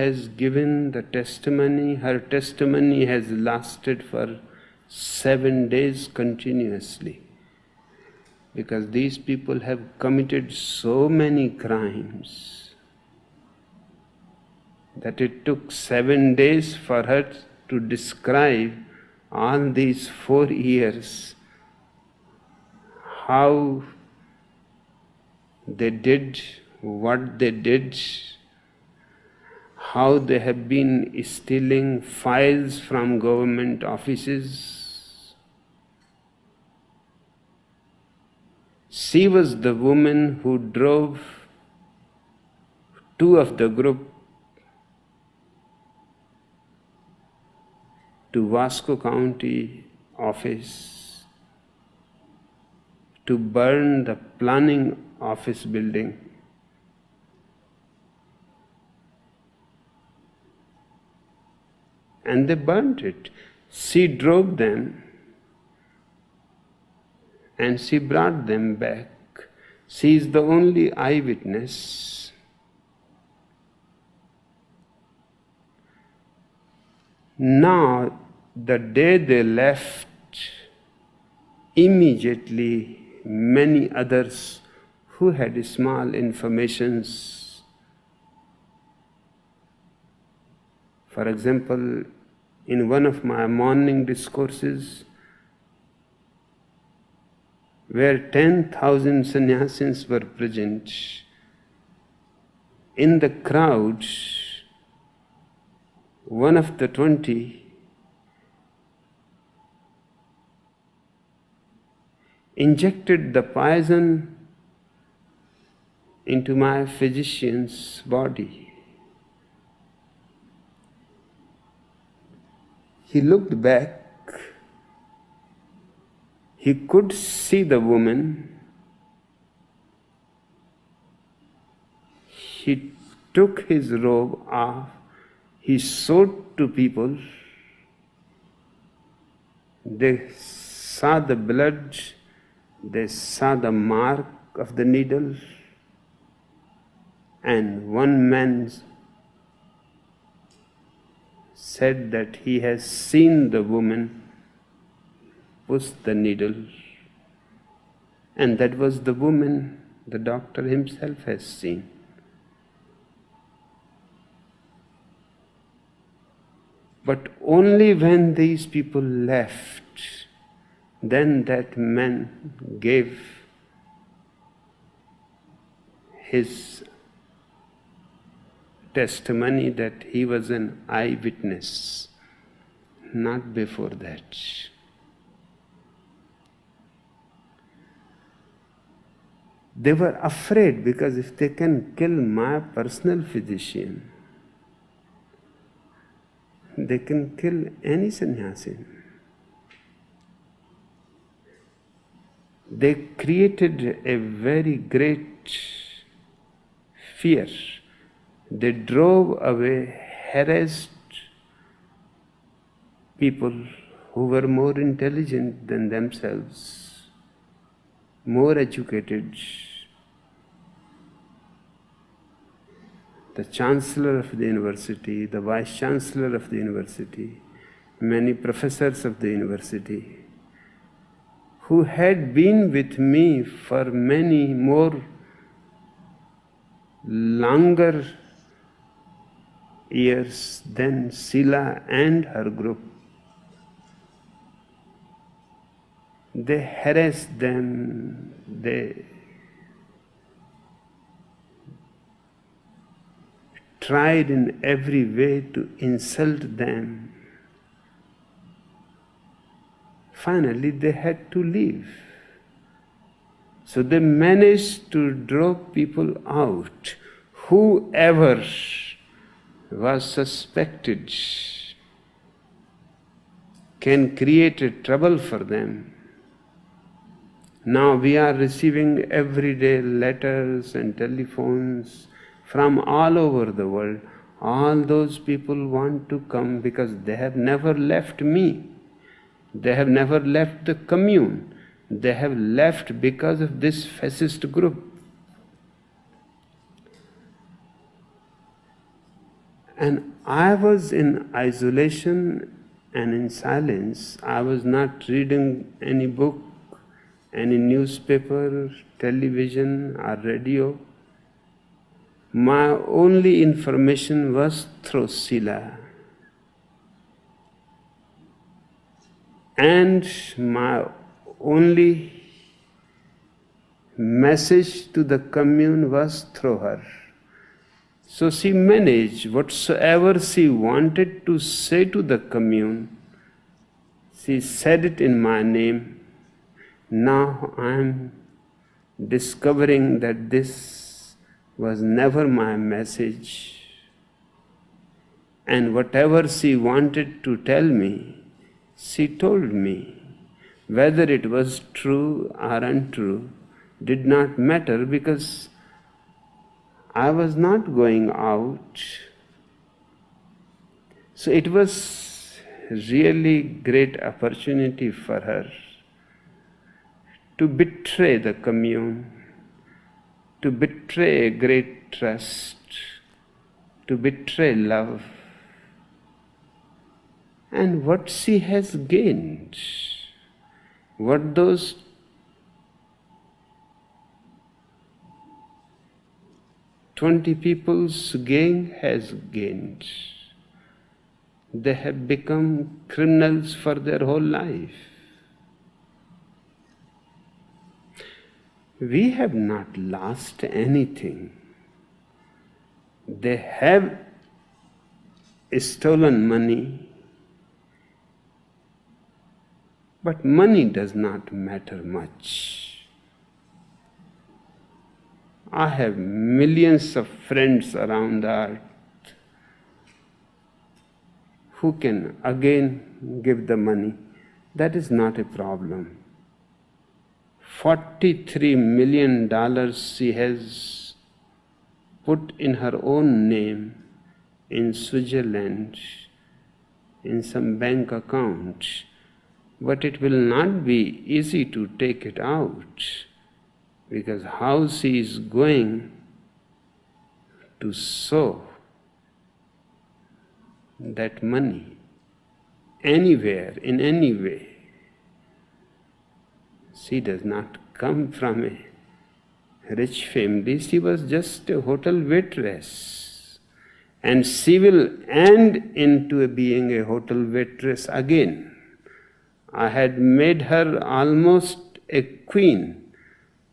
has given the testimony. Her testimony has lasted for 7 days continuously, because these people have committed so many crimes that it took 7 days for her to describe all these 4 years, how they did what they did, how they have been stealing files from government offices. She was the woman who drove 2 of the group to Vasco County office to burn the planning office building. And they burnt it. She drove them and she brought them back. She is the only eyewitness. Now, the day they left, immediately many others who had small informations. For example, in one of my morning discourses, where 10,000 sannyasins were present, in the crowd, one of the 20 injected the poison into my physician's body. He looked back. He could see the woman. He took his robe off. He showed to people. They saw the blood. They saw the mark of the needle. And one man said that he has seen the woman push the needle, and that was the woman the doctor himself has seen. But only when these people left, then that man gave his testimony that he was an eyewitness, not before that. They were afraid, because if they can kill my personal physician, they can kill any sannyasin. They created a very great fear. They drove away, harassed people who were more intelligent than themselves, more educated. The chancellor of the university, the vice chancellor of the university, many professors of the university, who had been with me for many more longer years than Sila and her group. They harassed them, they tried in every way to insult them. Finally, they had to leave. So they managed to draw people out. Whoever was suspected can create a trouble for them. Now we are receiving everyday letters and telephones from all over the world. All those people want to come because they have never left me. They have never left the commune. They have left because of this fascist group. And I was in isolation and in silence. I was not reading any book, any newspaper, television, or radio. My only information was through Sila. And my only message to the commune was through her. So she managed whatsoever she wanted to say to the commune. She said it in my name. Now I am discovering that this was never my message. And whatever she wanted to tell me, she told me. Whether it was true or untrue did not matter, because I was not going out. So it was really great opportunity for her to betray the commune, to betray a great trust, to betray love. And what she has gained, what those 20 people's gang has gained, they have become criminals for their whole life. We have not lost anything. They have stolen money, but money does not matter much. I have millions of friends around the earth who can again give the money. That is not a problem. $43 million she has put in her own name in Switzerland in some bank account, but it will not be easy to take it out, because how she is going to sow that money anywhere, in any way. She does not come from a rich family. She was just a hotel waitress, and she will end into being a hotel waitress again. I had made her almost a queen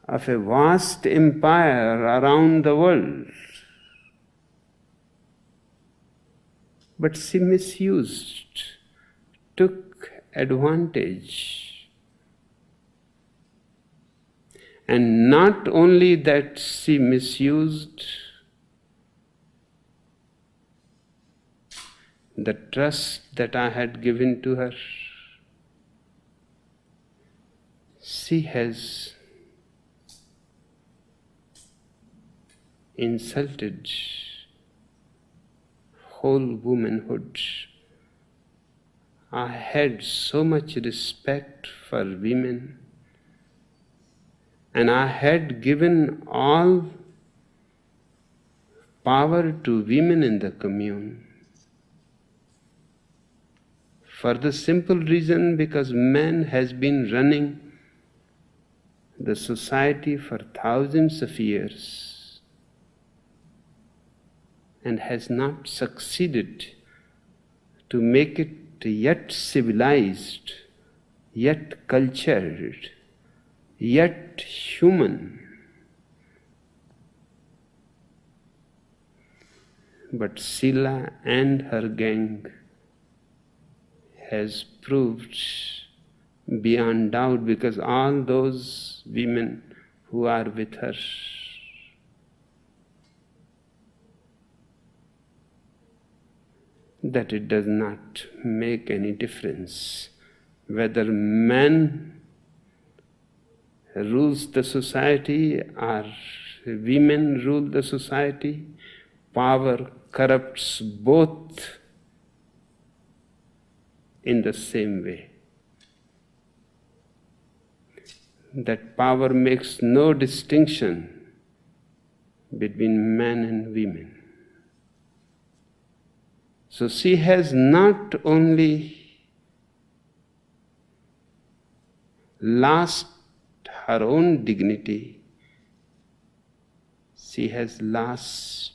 of a vast empire around the world. But she misused, took advantage. And not only that she misused the trust that I had given to her, she has insulted whole womanhood. I had so much respect for women, and I had given all power to women in the commune, for the simple reason because man has been running the society for thousands of years and has not succeeded to make it yet civilized, yet cultured, yet human. But Sila and her gang has proved beyond doubt, because all those women who are with her that it does not make any difference whether man rules the society or women rule the society. Power corrupts both in the same way. That power makes no distinction between men and women. So she has not only lost her own dignity, she has lost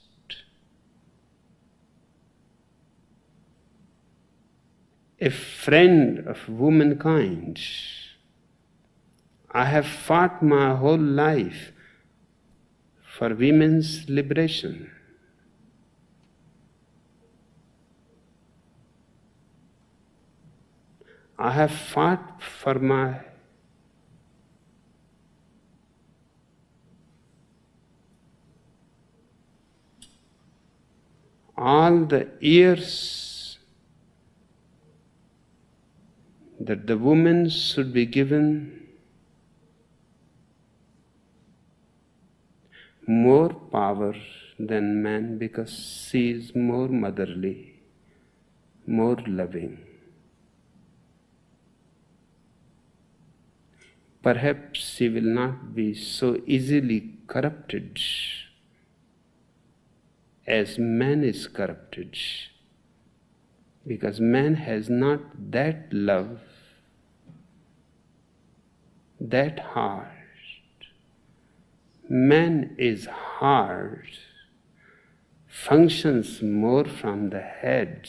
a friend of womankind. I have fought my whole life for women's liberation. I have fought for all the years that the woman should be given more power than man, because she is more motherly, more loving. Perhaps she will not be so easily corrupted as man is corrupted, because man has not that love, that heart. Man is hard, functions more from the head.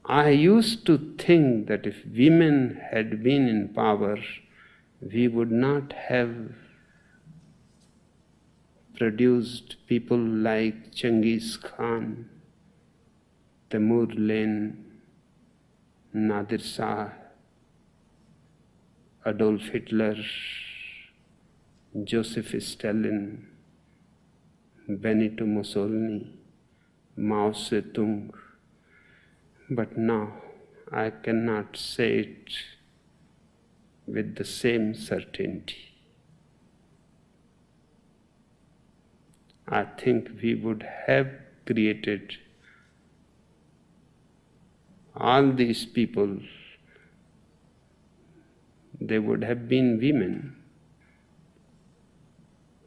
I used to think that if women had been in power, we would not have produced people like Genghis Khan, Timur Len, Nadir Shah, Adolf Hitler, Joseph Stalin, Benito Mussolini, Mao Zedong. But now I cannot say it with the same certainty. I think we would have created all these people. They would have been women,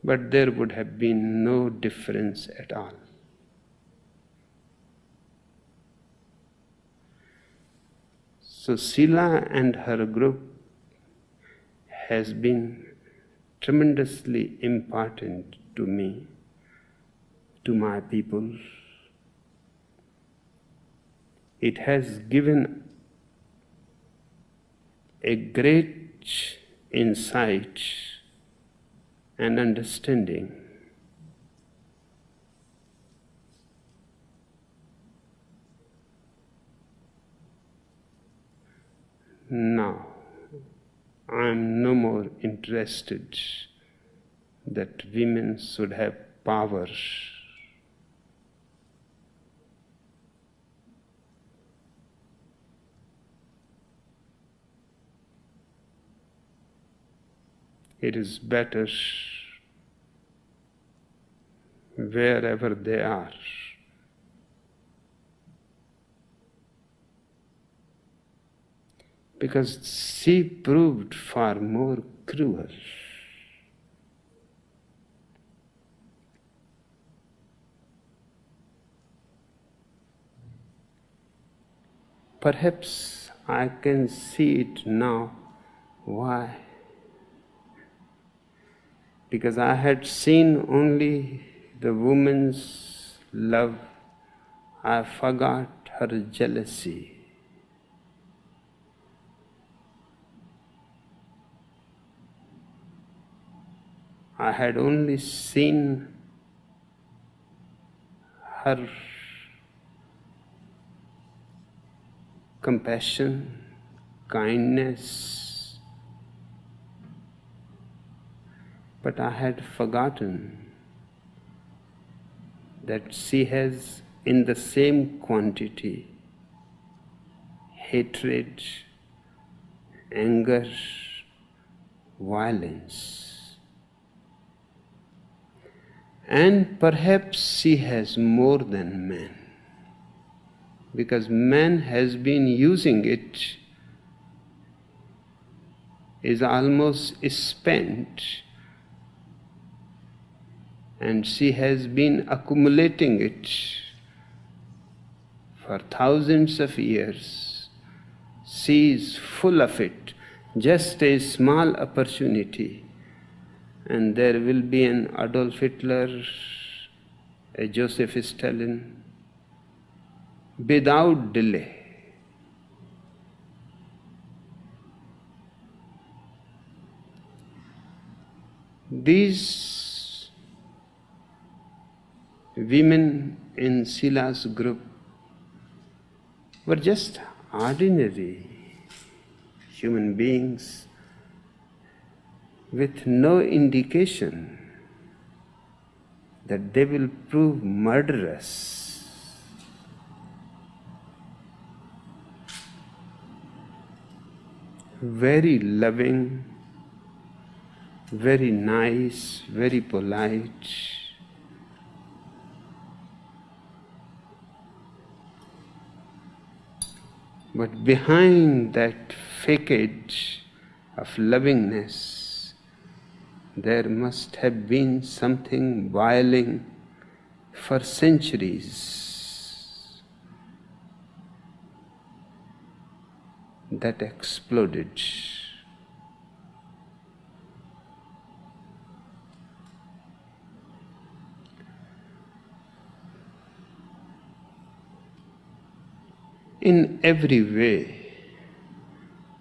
but there would have been no difference at all. So Sila and her group has been tremendously important to me, to my people. It has given a great insight and understanding. Now, I am no more interested that women should have power. It is better wherever they are. Because she proved far more cruel. Perhaps I can see it now. Why? Because I had seen only the woman's love, I forgot her jealousy. I had only seen her compassion, kindness, but I had forgotten that she has in the same quantity hatred, anger, violence. And perhaps she has more than man, because man has been using it, is almost spent and she has been accumulating it for thousands of years. She is full of it. Just a small opportunity, and there will be an Adolf Hitler, a Joseph Stalin, without delay. These women in Sila's group were just ordinary human beings with no indication that they will prove murderous. Very loving, very nice, very polite. But behind that facade of lovingness, there must have been something boiling for centuries that exploded. In every way,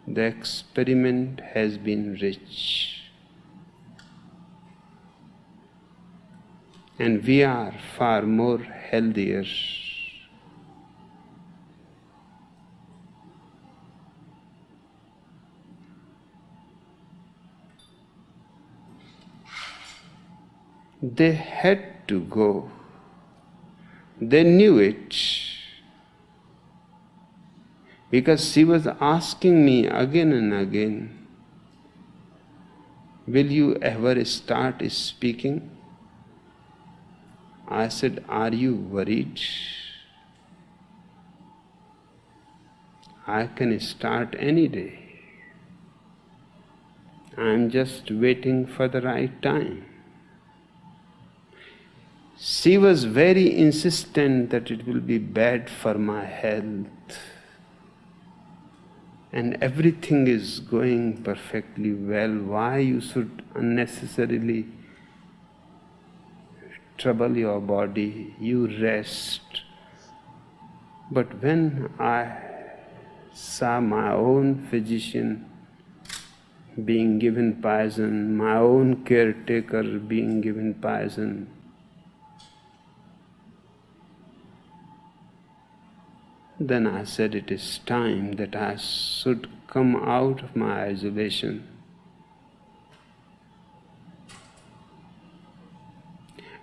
the experiment has been rich, and we are far more healthier. They had to go. They knew it. Because she was asking me again and again, will you ever start speaking? I said, are you worried? I can start any day. I am just waiting for the right time. She was very insistent that it will be bad for my health. And everything is going perfectly well. Why you should unnecessarily trouble your body? You rest. But when I saw my own physician being given poison, my own caretaker being given poison, then I said it is time that I should come out of my isolation.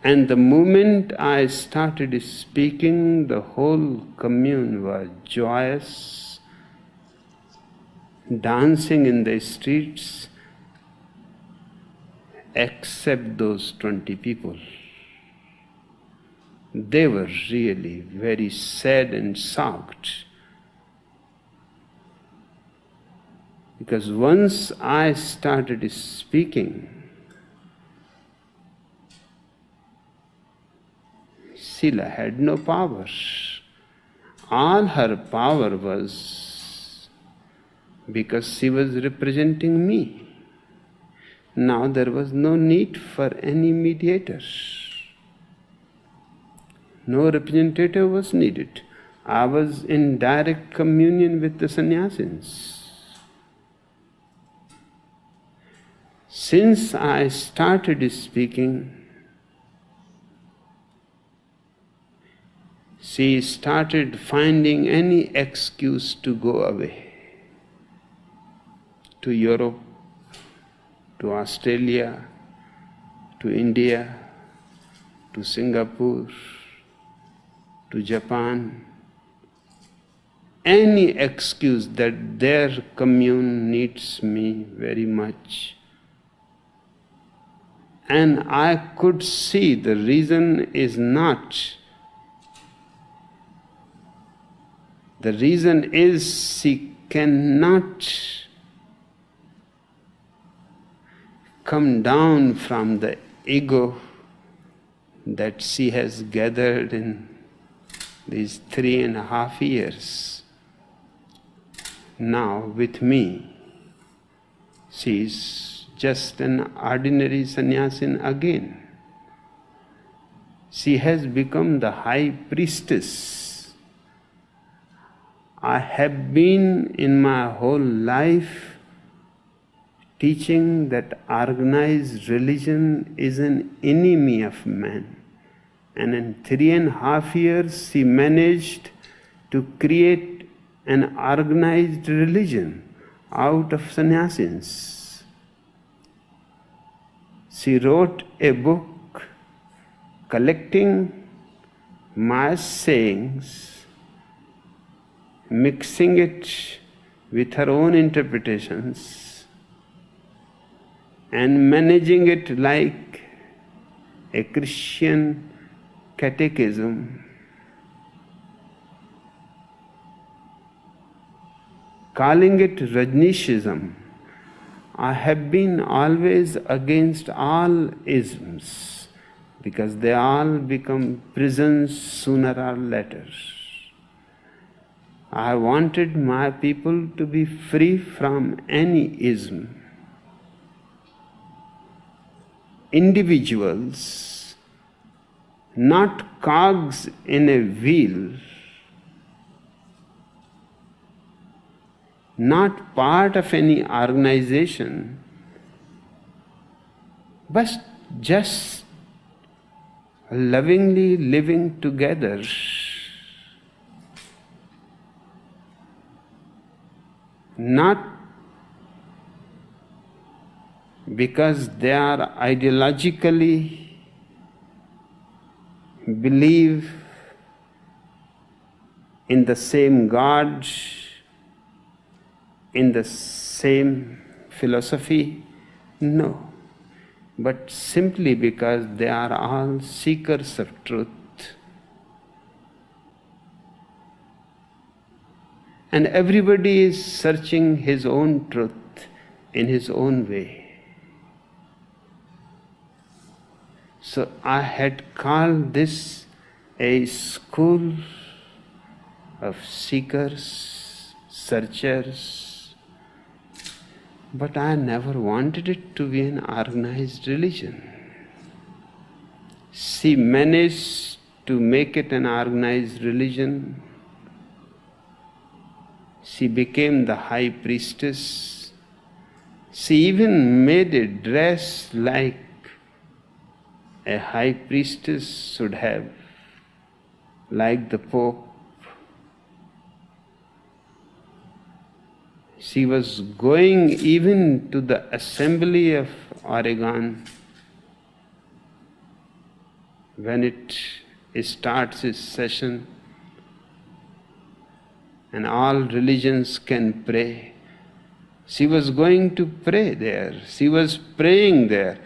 And the moment I started speaking, the whole commune was joyous, dancing in the streets, except those 20 people. They were really very sad and shocked. Because once I started speaking, Sila had no power. All her power was because she was representing me. Now there was no need for any mediator. No representative was needed. I was in direct communion with the sannyasins. Since I started speaking, she started finding any excuse to go away. To Europe, to Australia, to India, to Singapore, to Japan, any excuse that their commune needs me very much. And I could see the reason is not. The reason is she cannot come down from the ego that she has gathered in these 3.5 years. Now with me, she is just an ordinary sannyasin again. She has become the high priestess. I have been in my whole life teaching that organized religion is an enemy of man. And in 3.5 years, she managed to create an organized religion out of sannyasins. She wrote a book collecting my sayings, mixing it with her own interpretations, and managing it like a Christian catechism, calling it Rajneeshism. I have been always against all isms because they all become prisons sooner or later. I wanted my people to be free from any ism. Individuals, not cogs in a wheel, not part of any organization, but just lovingly living together. Not because they are ideologically believe in the same God, in the same philosophy, no, but simply because they are all seekers of truth. And everybody is searching his own truth in his own way. So I had called this a school of seekers, searchers, but I never wanted it to be an organized religion. She managed to make it an organized religion. She became the high priestess. She even made a dress like a high priestess should have, like the Pope. She was going even to the Assembly of Oregon when it starts its session, and all religions can pray. She was going to pray there. She was praying there.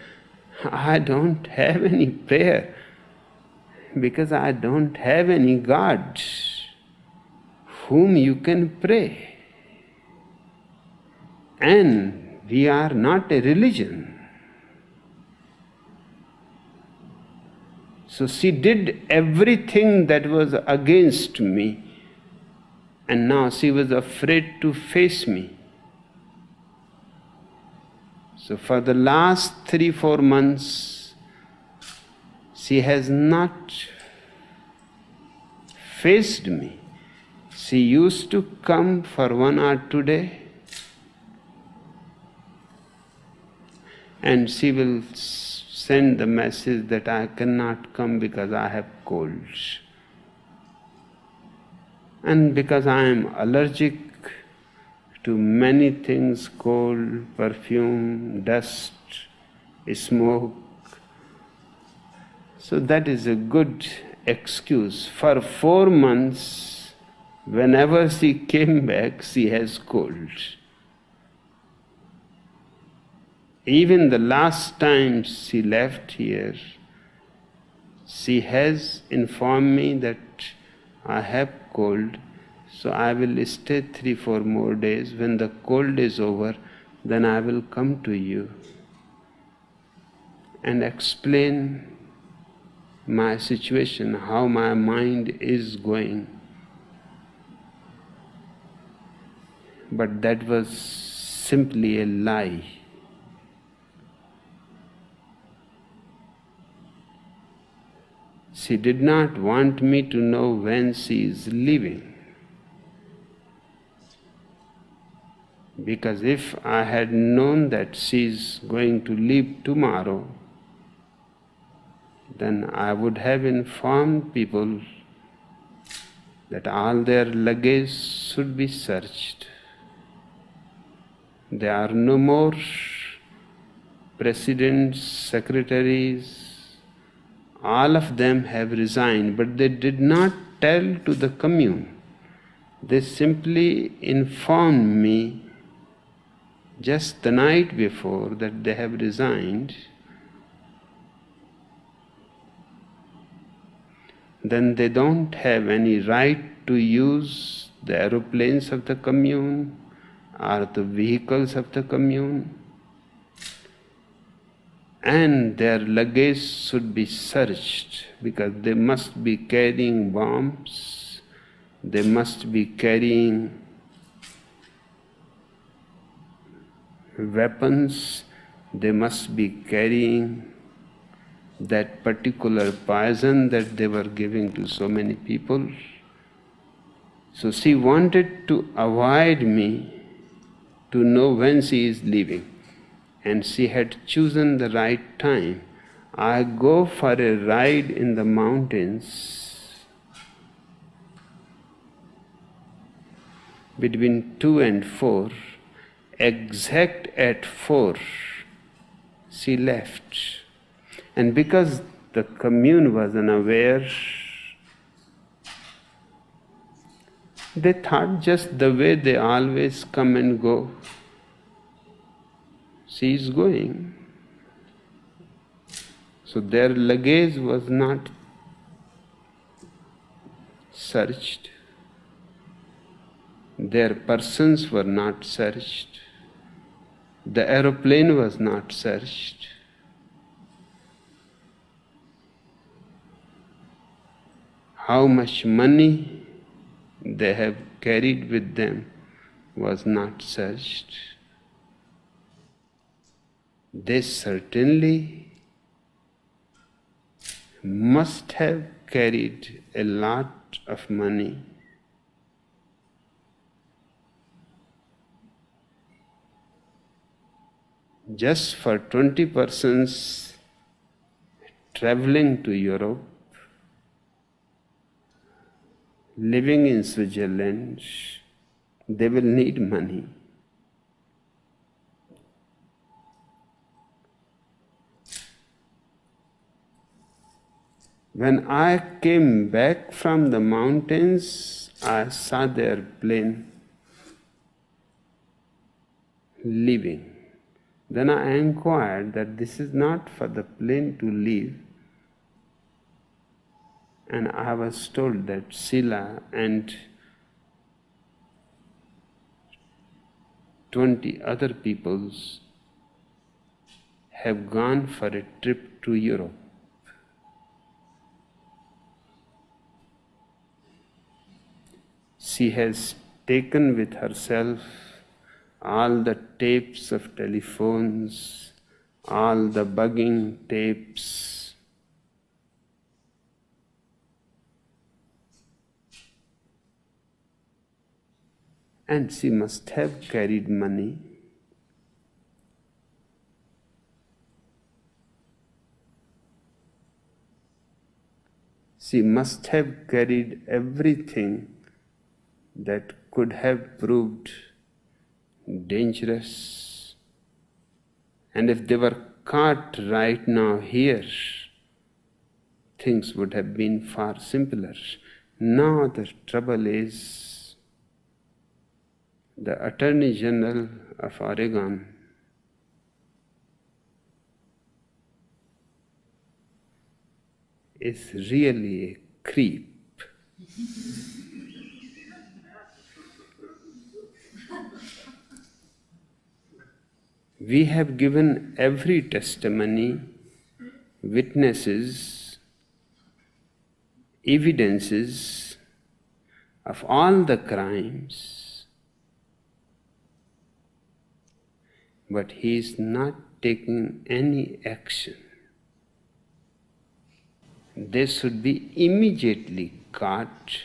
I don't have any prayer because I don't have any God whom you can pray. And we are not a religion. So she did everything that was against me, and now she was afraid to face me. So for the last 3-4 months, she has not faced me. She used to come for 1 or 2 days, and she will send the message that I cannot come because I have cold. And because I am allergic to many things, cold, perfume, dust, smoke. So that is a good excuse. For 4 months, whenever she came back, she has cold. Even the last time she left here, she has informed me that I have cold, so I will stay 3-4 more days. When the cold is over, then I will come to you and explain my situation, how my mind is going. But that was simply a lie. She did not want me to know when she is leaving. Because if I had known that she is going to leave tomorrow, then I would have informed people that all their luggage should be searched. There are no more presidents, secretaries, all of them have resigned, but they did not tell to the commune. They simply informed me just the night before that they have resigned. Then they don't have any right to use the aeroplanes of the commune or the vehicles of the commune, and their luggage should be searched because they must be carrying bombs, they must be carrying weapons, they must be carrying that particular poison that they were giving to so many people. So she wanted to avoid me to know when she is leaving. And she had chosen the right time. I go for a ride in the mountains between 2 and 4. Exact at 4, she left. And because the commune was unaware, they thought just the way they always come and go, she is going. So their luggage was not searched, their persons were not searched, the aeroplane was not searched. How much money they have carried with them was not searched. They certainly must have carried a lot of money. Just for 20 persons traveling to Europe, living in Switzerland, they will need money. When I came back from the mountains, I saw their plane leaving. Then I inquired that this is not for the plane to leave. And I was told that Sila and 20 other peoples have gone for a trip to Europe. She has taken with herself all the tapes of telephones, all the bugging tapes, and she must have carried money. She must have carried everything that could have proved dangerous. And if they were caught right now here, things would have been far simpler. Now the trouble is, the Attorney General of Oregon is really a creep. We have given every testimony, witnesses, evidences of all the crimes, but he is not taking any action. They should be immediately caught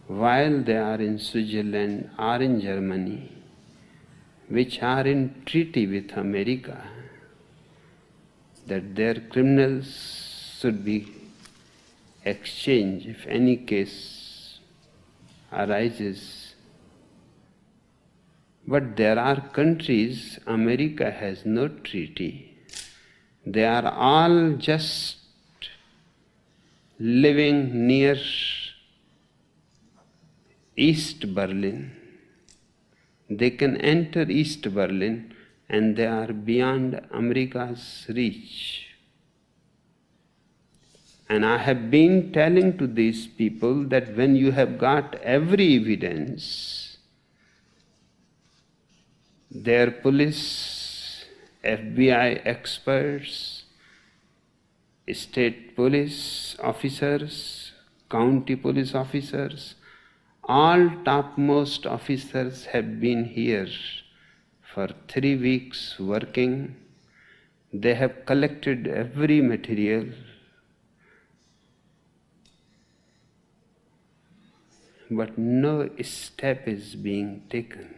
while they are in Switzerland or in Germany, which are in treaty with America, that their criminals should be exchanged if any case arises. But there are countries, America has no treaty. They are all just living near East Berlin. They can enter East Berlin and they are beyond America's reach. And I have been telling to these people that when you have got every evidence, their police, FBI experts, state police officers, county police officers, all topmost officers have been here for 3 weeks working. They have collected every material. But no step is being taken.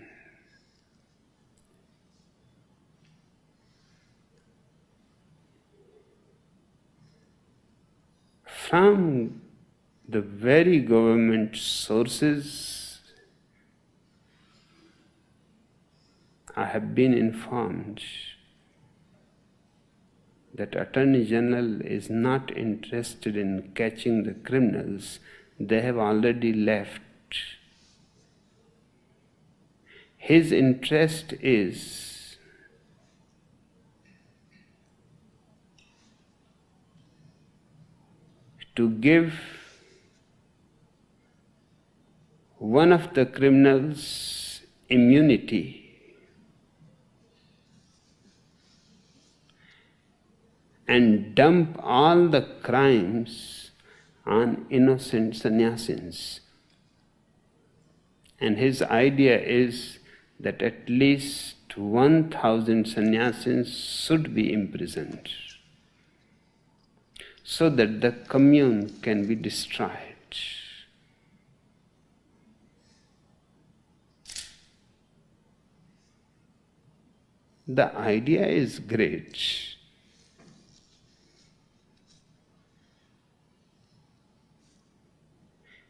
From the very government sources, I have been informed that Attorney General is not interested in catching the criminals. They have already left. His interest is to give one of the criminals immunity and dump all the crimes on innocent sannyasins. And his idea is that at least 1,000 sannyasins should be imprisoned so that the commune can be destroyed. The idea is great.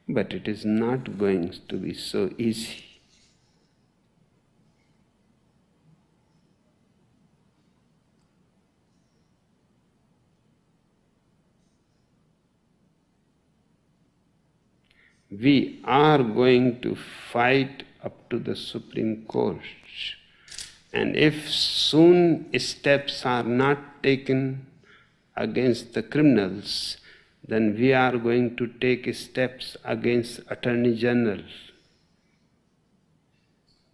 But it is not going to be so easy. We are going to fight up to the Supreme Court. And if soon steps are not taken against the criminals, then we are going to take steps against Attorney General.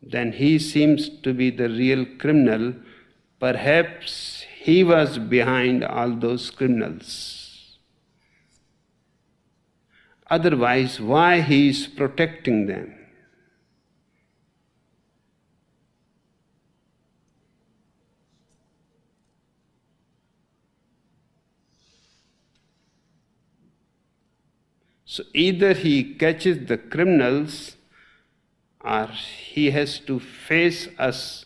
Then he seems to be the real criminal. Perhaps he was behind all those criminals. Otherwise, why he is protecting them? So either he catches the criminals or he has to face us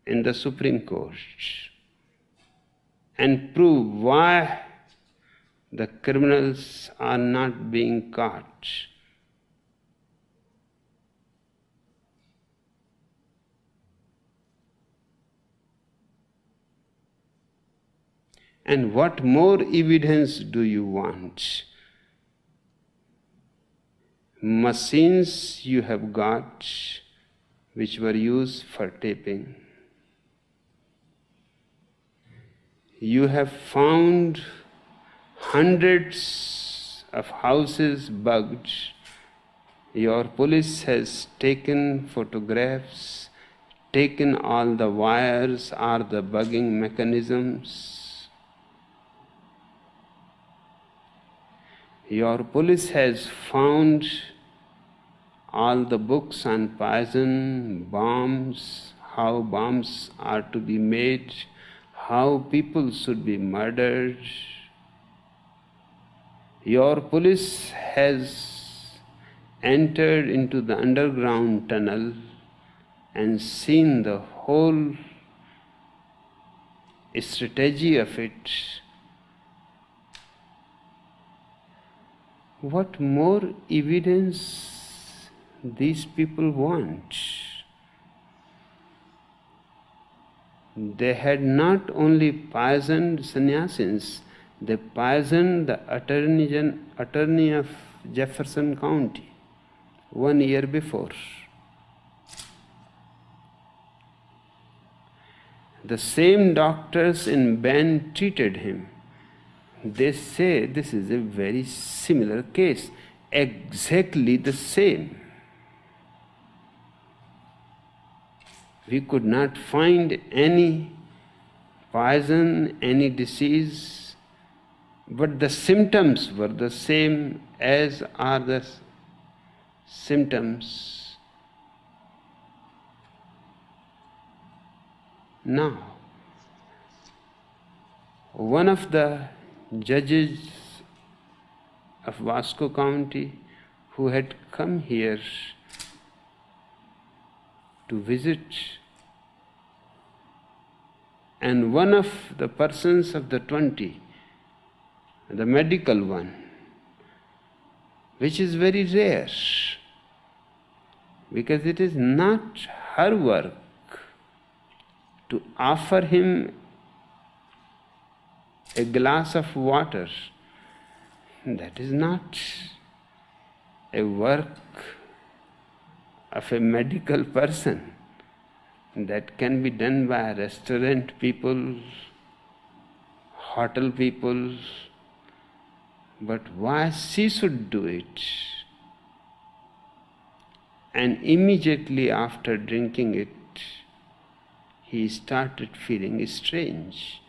in the Supreme Court and prove why the criminals are not being caught. And what more evidence do you want? Machines you have got which were used for taping. You have found hundreds of houses bugged. Your police has taken photographs, taken all the wires or the bugging mechanisms. Your police has found all the books on poison, bombs, how bombs are to be made, how people should be murdered. Your police has entered into the underground tunnel and seen the whole strategy of it. What more evidence these people want? They had not only poisoned sannyasins, they poisoned the attorney of Jefferson County 1 year before. The same doctors in Bend treated him. They say this is a very similar case, exactly the same. We could not find any poison, any disease, but the symptoms were the same as are the symptoms now. One of the judges of Vasco County who had come here to visit, and one of the persons of the 20, the medical one, which is very rare, because it is not her work to offer him a glass of water. That is not a work of a medical person. That can be done by restaurant people, hotel people. But why she should do it? And immediately after drinking it, he started feeling strange.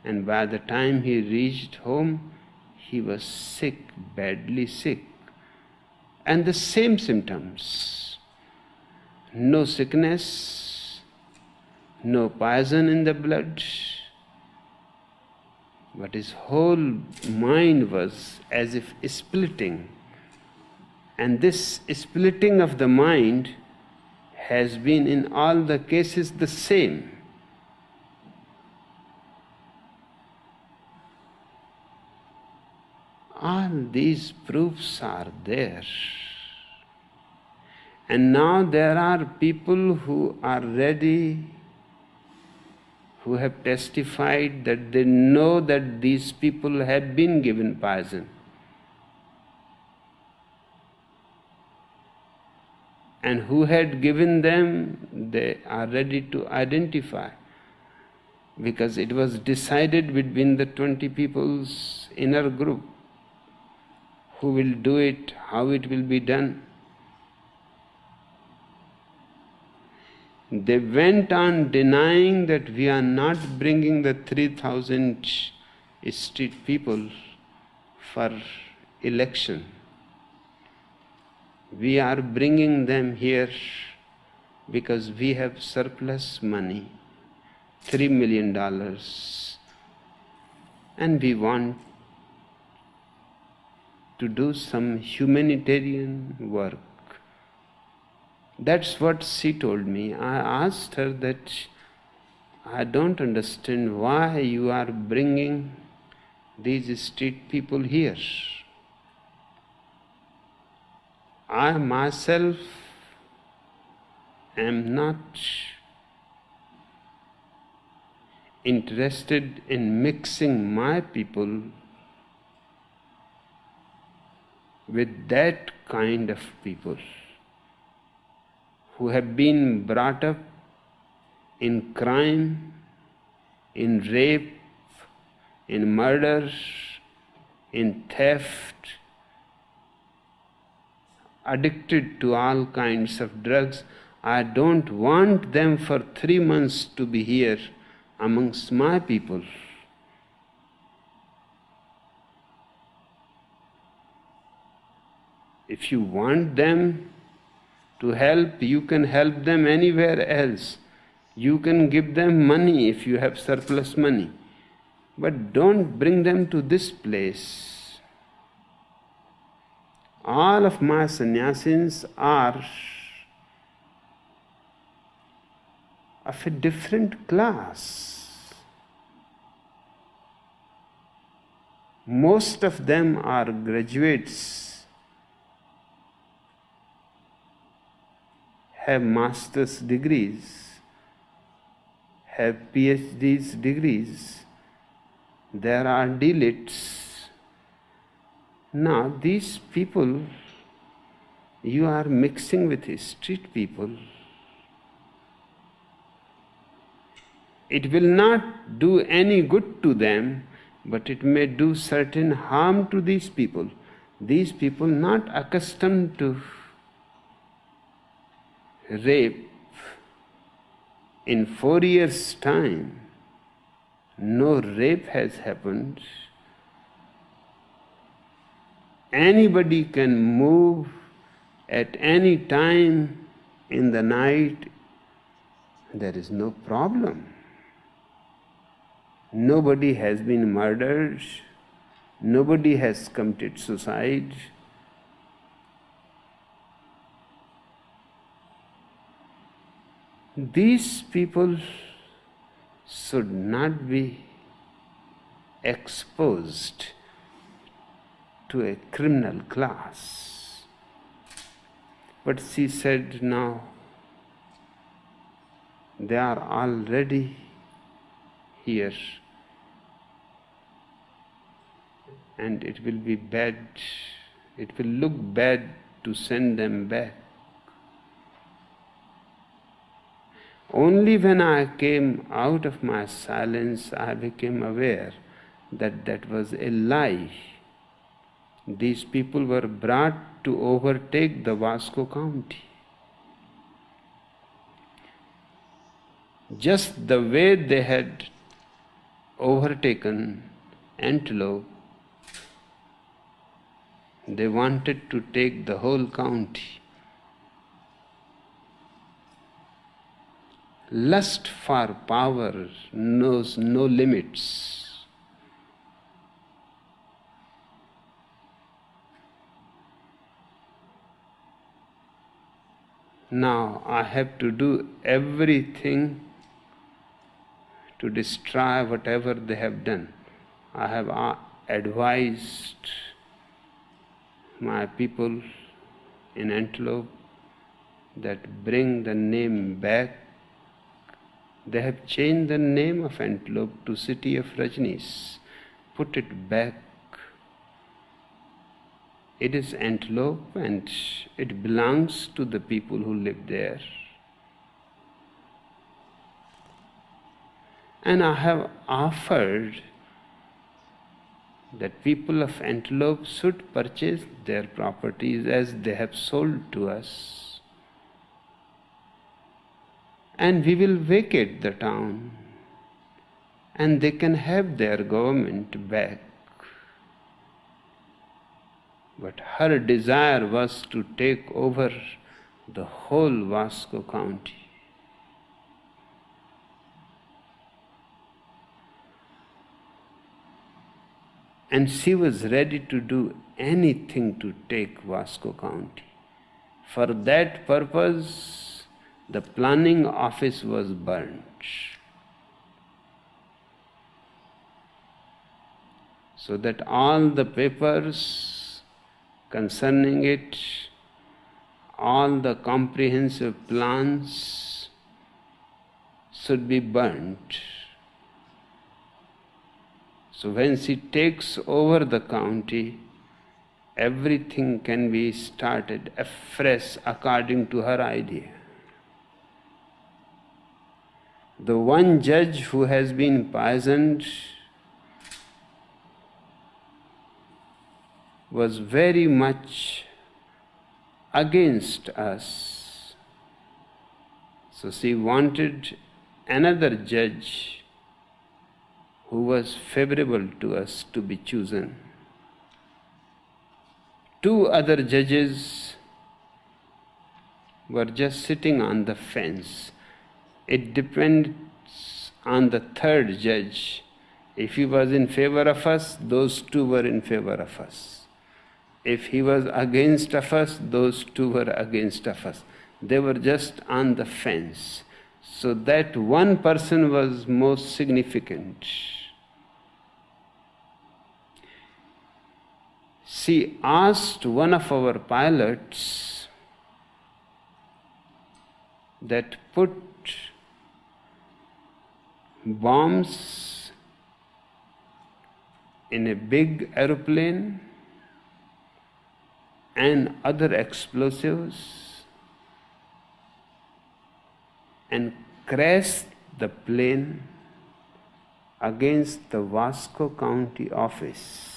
And by the time he reached home, he was sick, badly sick. And the same symptoms. No sickness, no poison in the blood, but his whole mind was as if splitting. And this splitting of the mind has been in all the cases the same. All these proofs are there. And now there are people who are ready, who have testified that they know that these people have been given poison. And who had given them, they are ready to identify. Because it was decided between the 20 people's inner group who will do it, how it will be done. They went on denying that we are not bringing the 3,000 street people for election. We are bringing them here because we have surplus money, $3 million, and we want to do some humanitarian work. That's what she told me. I asked her that I don't understand why you are bringing these street people here. I myself am not interested in mixing my people with that kind of people who have been brought up in crime, in rape, in murder, in theft, addicted to all kinds of drugs. I don't want them for 3 months to be here amongst my people. If you want them to help, you can help them anywhere else. You can give them money if you have surplus money. But don't bring them to this place. All of my sannyasins are of a different class. Most of them are graduates, have master's degrees, have PhD's degrees. There are deletes. Now these people, you are mixing with street people. It will not do any good to them, but it may do certain harm to these people. These people not accustomed to rape. In 4 years' time, no rape has happened. Anybody can move at any time in the night. There is no problem. Nobody has been murdered. Nobody has committed suicide. These people should not be exposed to a criminal class. But she said, now they are already here, and it will be bad, it will look bad to send them back. Only when I came out of my silence, I became aware that that was a lie. These people were brought to overtake the Vasco County. Just the way they had overtaken Antelope, they wanted to take the whole county. Lust for power knows no limits. Now I have to do everything to destroy whatever they have done. I have advised my people in Antelope that bring the name back. They have changed the name of Antelope to City of Rajneesh. Put it back. It is Antelope and it belongs to the people who live there. And I have offered that people of Antelope should purchase their properties as they have sold to us. And we will vacate the town, and they can have their government back. But her desire was to take over the whole Vasco County. And she was ready to do anything to take Vasco County. For that purpose, the planning office was burnt, so that all the papers concerning it, all the comprehensive plans should be burnt. So when she takes over the county, everything can be started afresh according to her idea. The one judge who has been poisoned was very much against us. So she wanted another judge who was favorable to us to be chosen Two other judges were just sitting on the fence. It depends on the third judge. If he was in favor of us, those two were in favor of us. If he was against of us, those two were against of us. They were just on the fence. So that one person was most significant. She asked one of our pilots that put bombs in a big aeroplane and other explosives and crashed the plane against the Vasco County office.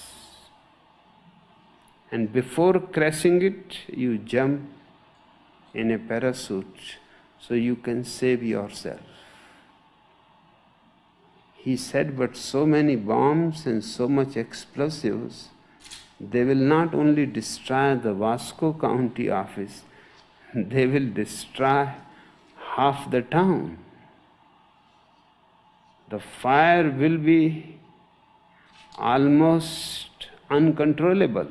And before crashing it, you jump in a parachute so you can save yourself. He said, but so many bombs and so much explosives, they will not only destroy the Vasco County office, they will destroy half the town. The fire will be almost uncontrollable.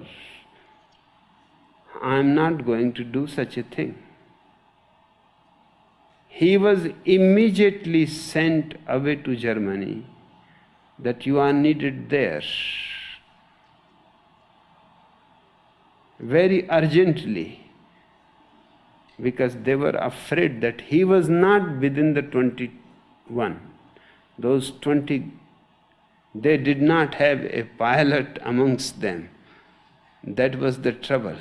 I am not going to do such a thing. He was immediately sent away to Germany, that you are needed there. Very urgently, because they were afraid that he was not within the 21. Those 20, they did not have a pilot amongst them. That was the trouble.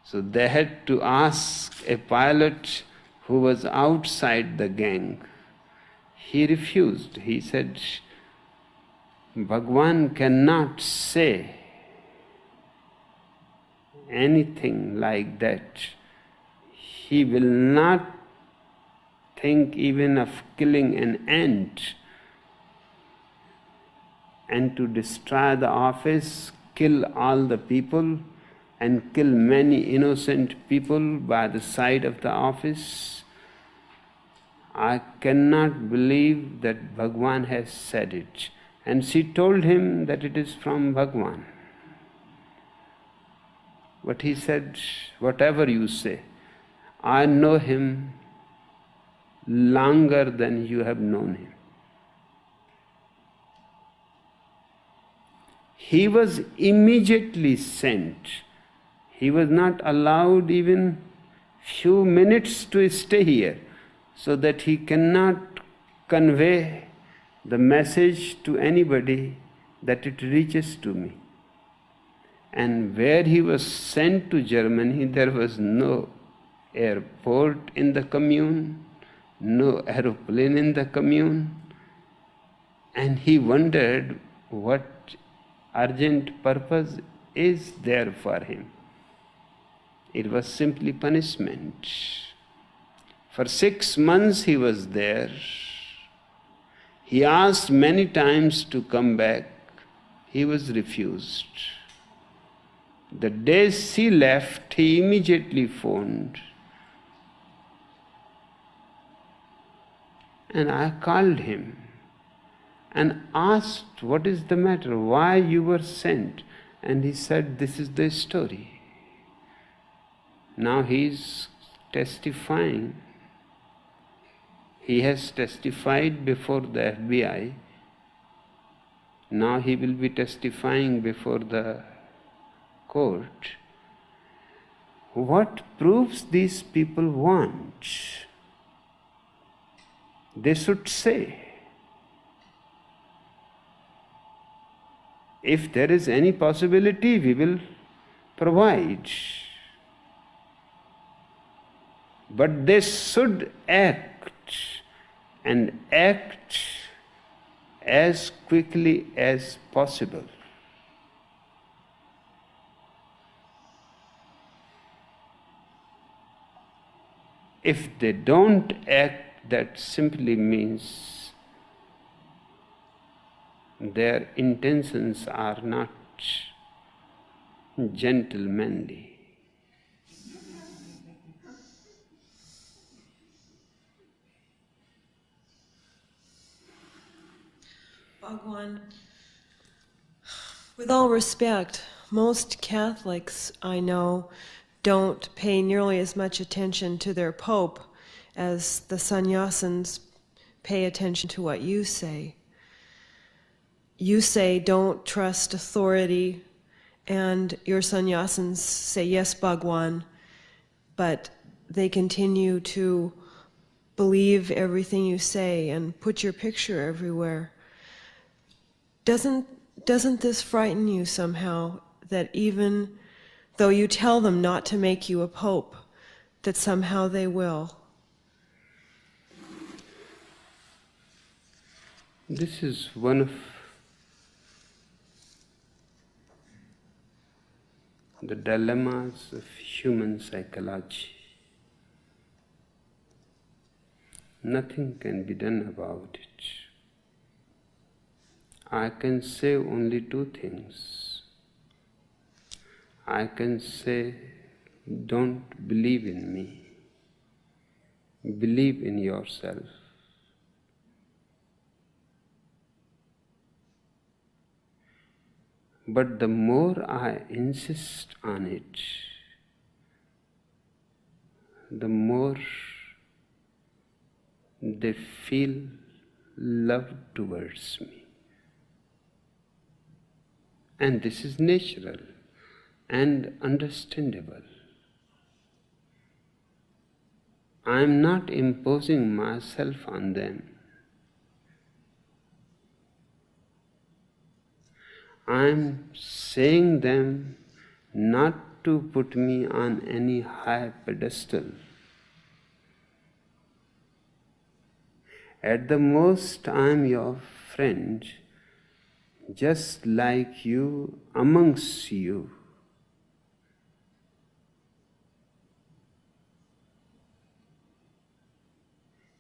So they had to ask a pilot who was outside the gang. He refused. He said, Bhagwan cannot say anything like that. He will not think even of killing an ant and to destroy the office, kill all the people, and kill many innocent people by the side of the office. I cannot believe that Bhagwan has said it. And she told him that it is from Bhagwan. But he said, whatever you say, I know him longer than you have known him. He was immediately sent. He was not allowed even few minutes to stay here, so that he cannot convey the message to anybody that it reaches to me. And where he was sent to Germany, there was no airport in the commune, no aeroplane in the commune. And he wondered what urgent purpose is there for him. It was simply punishment. For 6 months he was there. He asked many times to come back. He was refused. The day she left, he immediately phoned. And I called him and asked, what is the matter? Why you were sent? And he said, this is the story. Now he is testifying. He has testified before the FBI. Now he will be testifying before the court. What proofs these people want? They should say. If there is any possibility, we will provide. But they should act, and act as quickly as possible. If they don't act, that simply means their intentions are not gentlemanly. Bhagwan, with all respect, most Catholics I know don't pay nearly as much attention to their Pope as the sannyasins pay attention to what you say. You say don't trust authority, and your sannyasins say yes, Bhagwan, but they continue to believe everything you say and put your picture everywhere. Doesn't this frighten you somehow, that even though you tell them not to make you a pope, that somehow they will? This is one of the dilemmas of human psychology. Nothing can be done about it. I can say only two things. I can say, don't believe in me. Believe in yourself. But the more I insist on it, the more they feel love towards me. And this is natural and understandable. I am not imposing myself on them. I am saying them not to put me on any high pedestal. At the most, I am your friend, just like you, amongst you.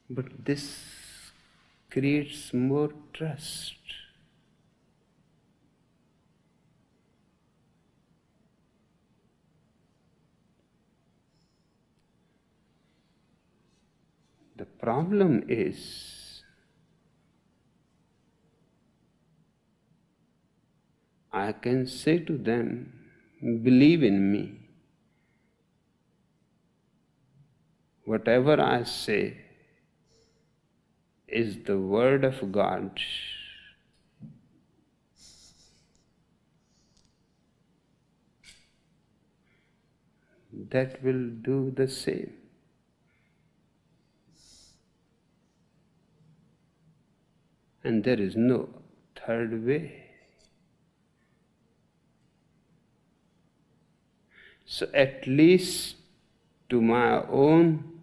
But this creates more trust. The problem is, I can say to them, believe in me. Whatever I say is the word of God. That will do the same. And there is no third way. So at least to my own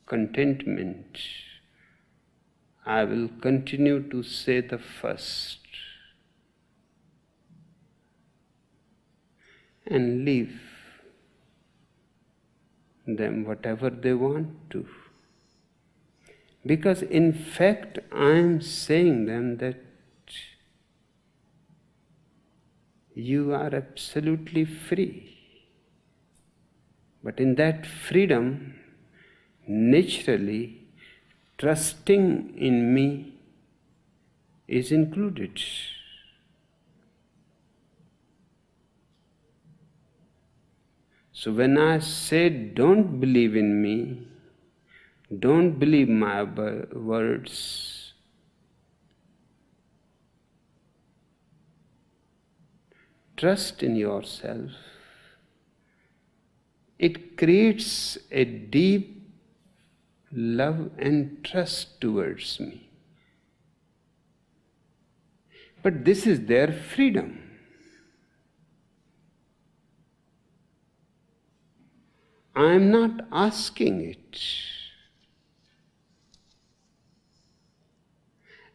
contentment, I will continue to say the first and leave them whatever they want to. Because in fact, I am saying them that you are absolutely free. But in that freedom, naturally, trusting in me is included. So when I say don't believe in me, don't believe my words, trust in yourself, it creates a deep love and trust towards me. But this is their freedom. I am not asking it.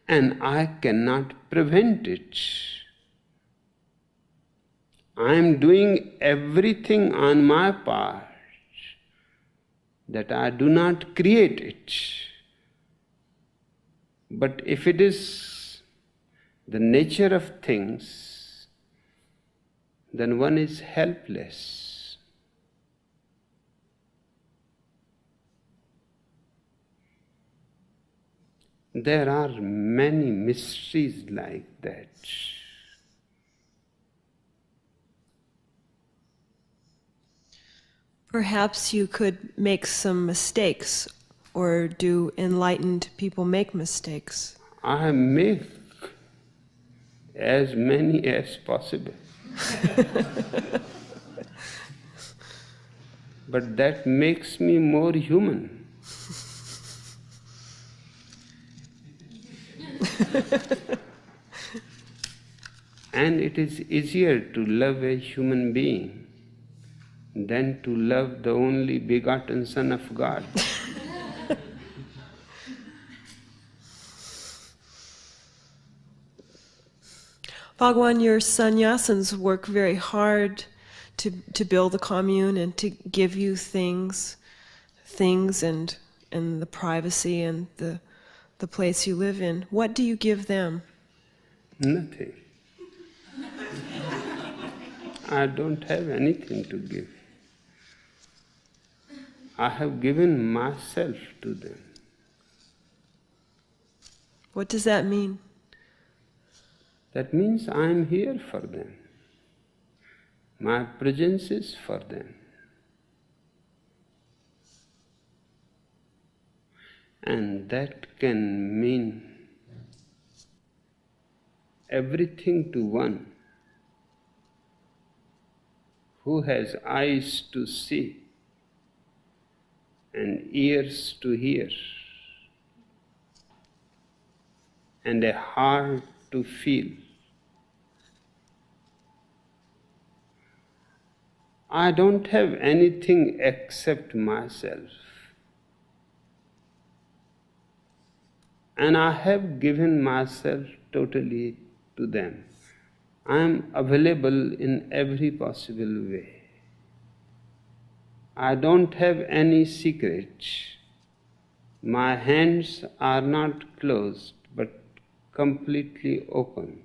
And I cannot prevent it. I am doing everything on my part that I do not create it. But if it is the nature of things then one is helpless. There are many mysteries like that. Perhaps you could make some mistakes, or do enlightened people make mistakes? I make as many as possible. But that makes me more human. And it is easier to love a human being than to love the only begotten Son of God. Bhagwan, your sannyasins work very hard to build the commune and to give you things and the privacy and the place you live in. What do you give them? Nothing. I don't have anything to give. I have given myself to them. What does that mean? That means I am here for them. My presence is for them. And that can mean everything to one who has eyes to see and ears to hear and a heart to feel. I don't have anything except myself. And I have given myself totally to them. I am available in every possible way. I don't have any secret. My hands are not closed, but completely open.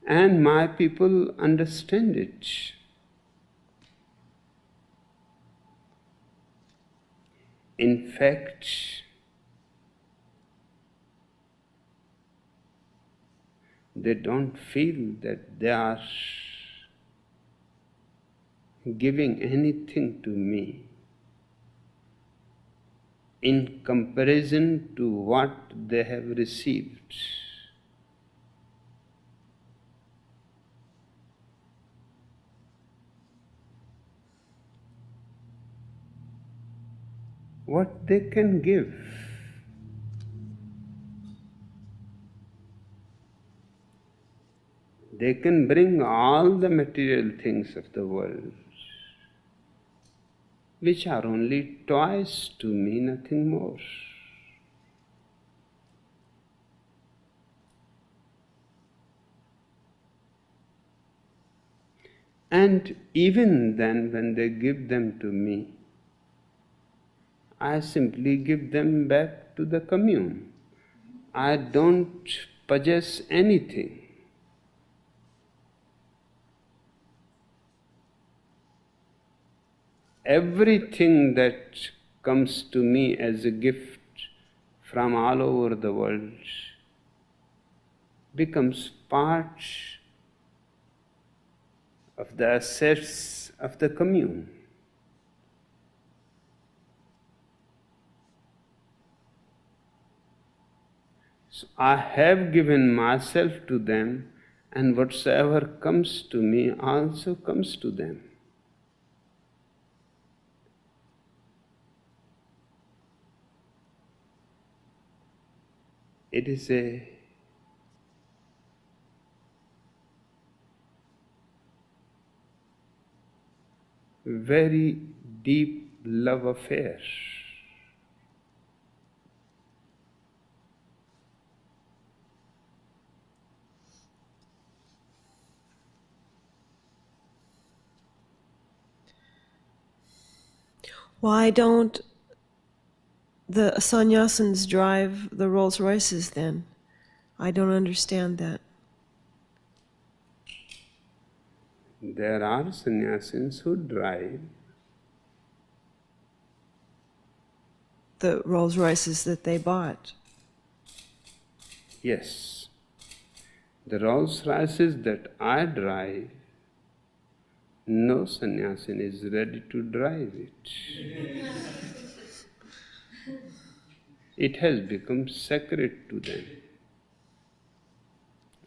And my people understand it. In fact, they don't feel that they are giving anything to me in comparison to what they have received. What they can give. They can bring all the material things of the world, which are only toys to me, nothing more. And even then, when they give them to me, I simply give them back to the commune. I don't possess anything. Everything that comes to me as a gift from all over the world becomes part of the assets of the commune. So I have given myself to them, and whatsoever comes to me also comes to them. It is a very deep love affair. Why don't the sannyasins drive the Rolls Royces then? I don't understand that. There are sannyasins who drive. The Rolls Royces that they bought. Yes. The Rolls Royces that I drive, no sannyasin is ready to drive it. It has become sacred to them.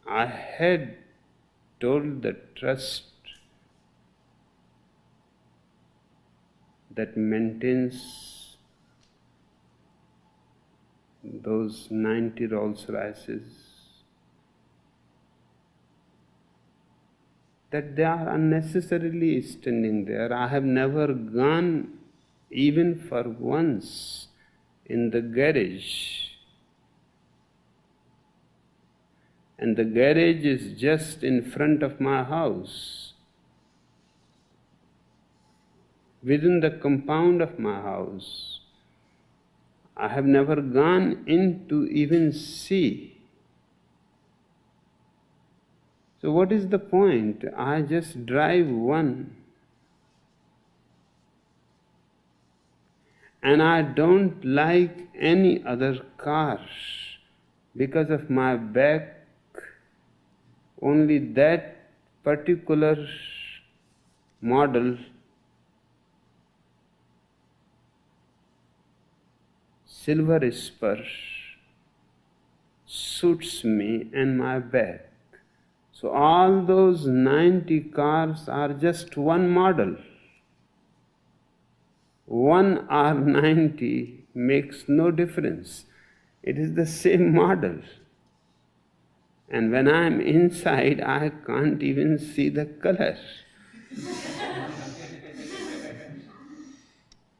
I had told the trust that maintains those 90 Rolls Royces that they are unnecessarily standing there. I have never gone even for once in the garage, and the garage is just in front of my house, within the compound of my house. I have never gone in to even see. So what is the point? I just drive one. And I don't like any other car because of my back. Only that particular model, silver spur, suits me and my back. So all those 90 cars are just one model. 1 or 90 makes no difference. It is the same model. And when I am inside, I can't even see the color.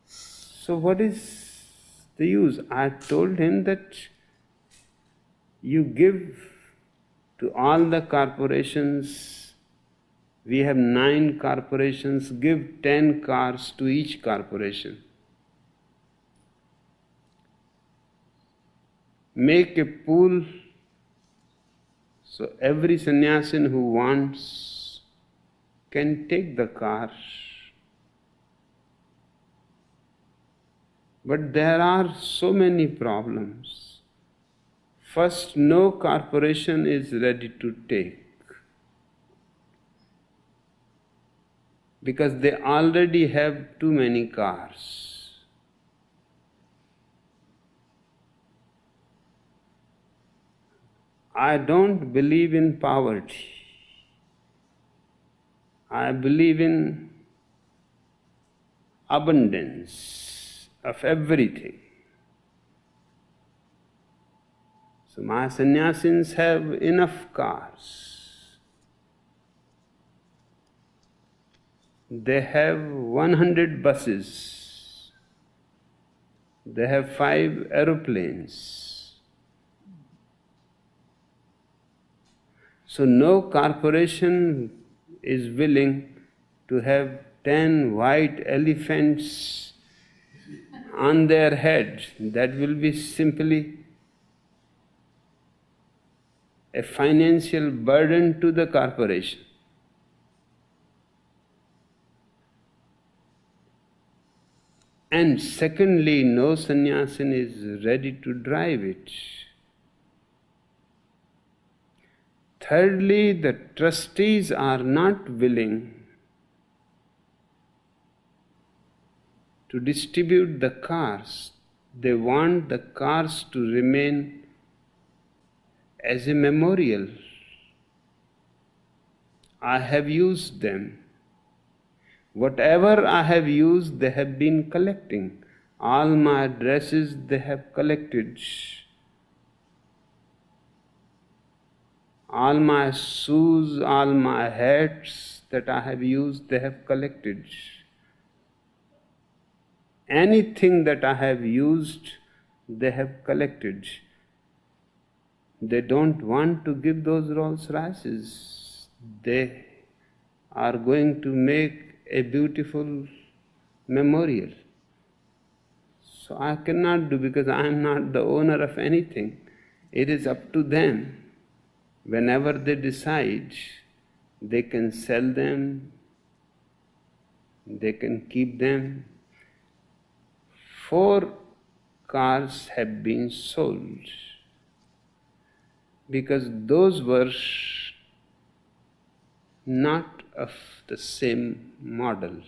So what is the use? I told him that you give to all the corporations, we have 9 corporations, give 10 cars to each corporation. Make a pool so every sannyasin who wants can take the car. But there are so many problems. First, no corporation is ready to take, because they already have too many cars. I don't believe in poverty. I believe in abundance of everything. So my sannyasins have enough cars. They have 100 buses. They have 5 aeroplanes. So no corporation is willing to have 10 white elephants on their head. That will be simply a financial burden to the corporation. And secondly, no sannyasin is ready to drive it. Thirdly, the trustees are not willing to distribute the cars. They want the cars to remain as a memorial. I have used them. Whatever I have used, they have been collecting. All my dresses they have collected. All my shoes, all my hats that I have used, they have collected. Anything that I have used, they have collected. They don't want to give those Rolls Royces. They are going to make a beautiful memorial. So I cannot do, because I am not the owner of anything. It is up to them. Whenever they decide, they can sell them, they can keep them. 4 cars have been sold because those were not of the same model.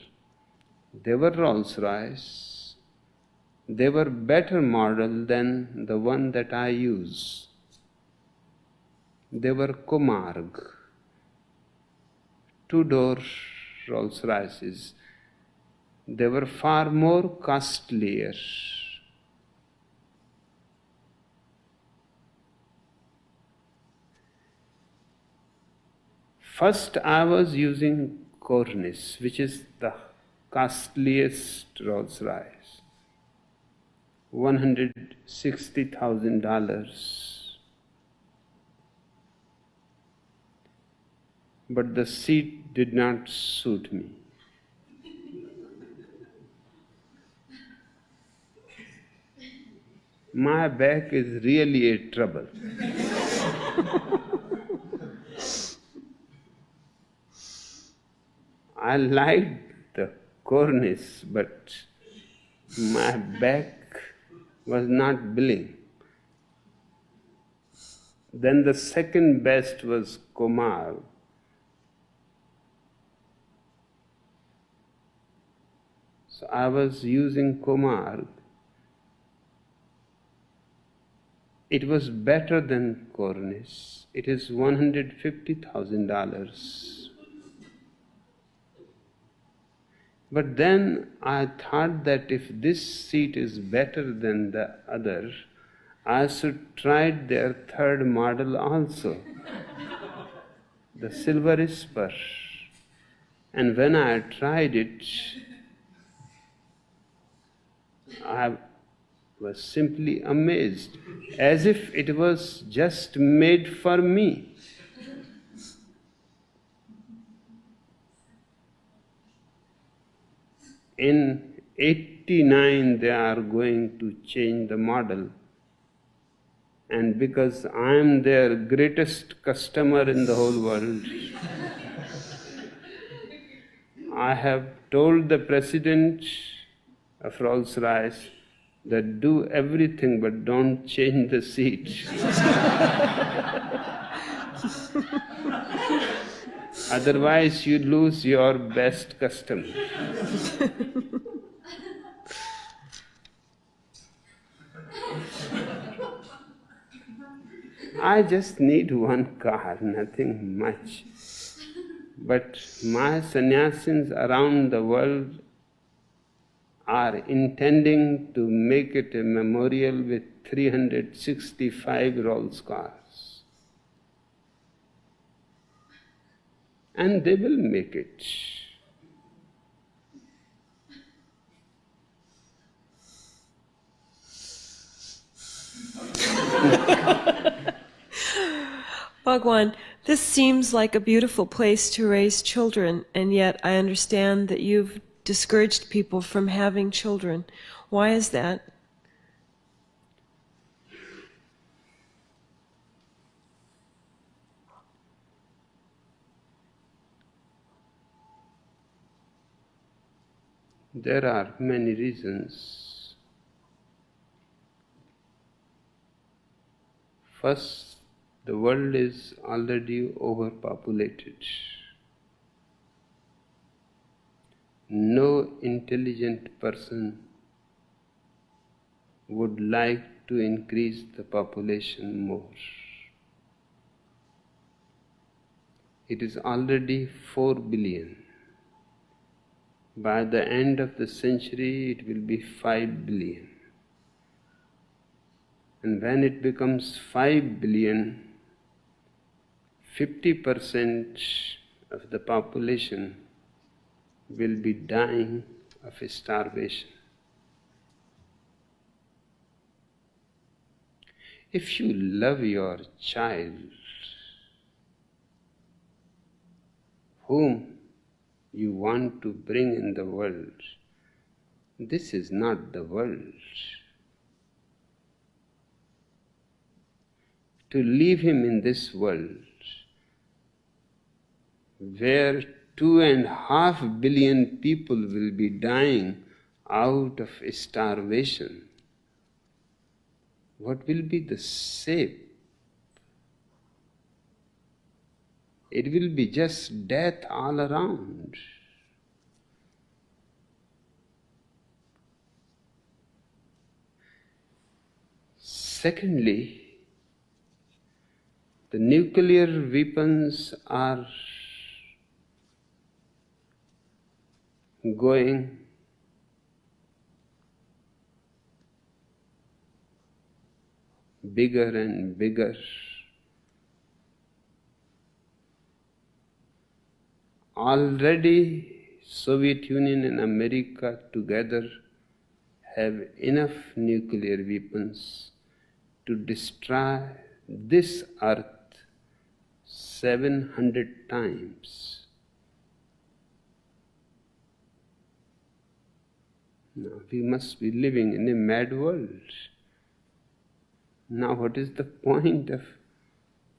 They were Rolls-Royce. They were better model than the one that I use. They were Comarg, 2-door Rolls-Royces. They were far more costlier. First I was using Cornice, which is the costliest Rolls-Royce, $160,000. But the seat did not suit me. My back is really a trouble. I liked the Cornice, but my back was not billing. Then the second best was Comarg. So I was using Comarg. It was better than Cornice. It is $150,000. But then I thought that if this seat is better than the other, I should try their third model also, the Silver Spur. And when I tried it, I was simply amazed, as if it was just made for me. In 89 they are going to change the model, and because I am their greatest customer in the whole world, I have told the president of Rolls-Royce that do everything but don't change the seat. Otherwise you lose your best customer. I just need one car, nothing much. But my sannyasins around the world are intending to make it a memorial with 365 Rolls cars. And they will make it. Bhagwan, this seems like a beautiful place to raise children, and yet I understand that you've discouraged people from having children. Why is that? There are many reasons. First, the world is already overpopulated. No intelligent person would like to increase the population more. It is already 4 billion. By the end of the century, it will be 5 billion. And when it becomes 5 billion, 50% of the population will be dying of starvation. If you love your child, whom you want to bring in the world, this is not the world. to leave him in this world where 2.5 billion people will be dying out of starvation, what will be the shape? It will be just death all around. Secondly, the nuclear weapons are going bigger and bigger. Already Soviet Union and America together have enough nuclear weapons to destroy this earth 700 times. Now we must be living in a mad world. Now what is the point of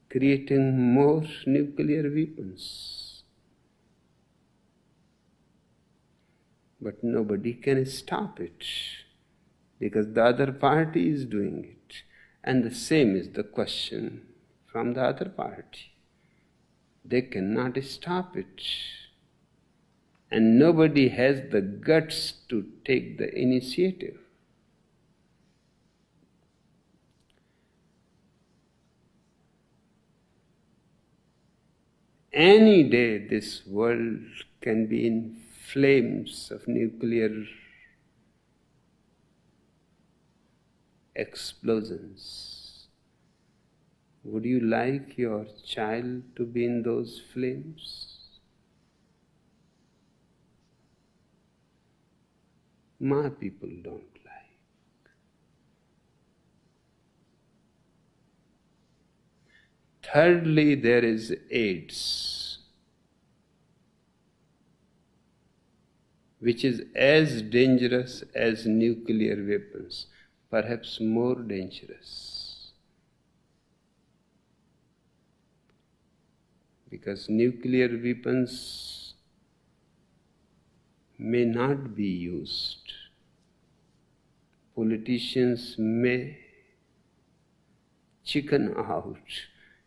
creating more nuclear weapons? But nobody can stop it because the other party is doing it. And the same is the question from the other party. They cannot stop it. And nobody has the guts to take the initiative. Any day this world can be in flames of nuclear explosions. Would you like your child to be in those flames? My people don't like. Thirdly, there is AIDS, which is as dangerous as nuclear weapons, perhaps more dangerous. Because nuclear weapons may not be used. Politicians may chicken out,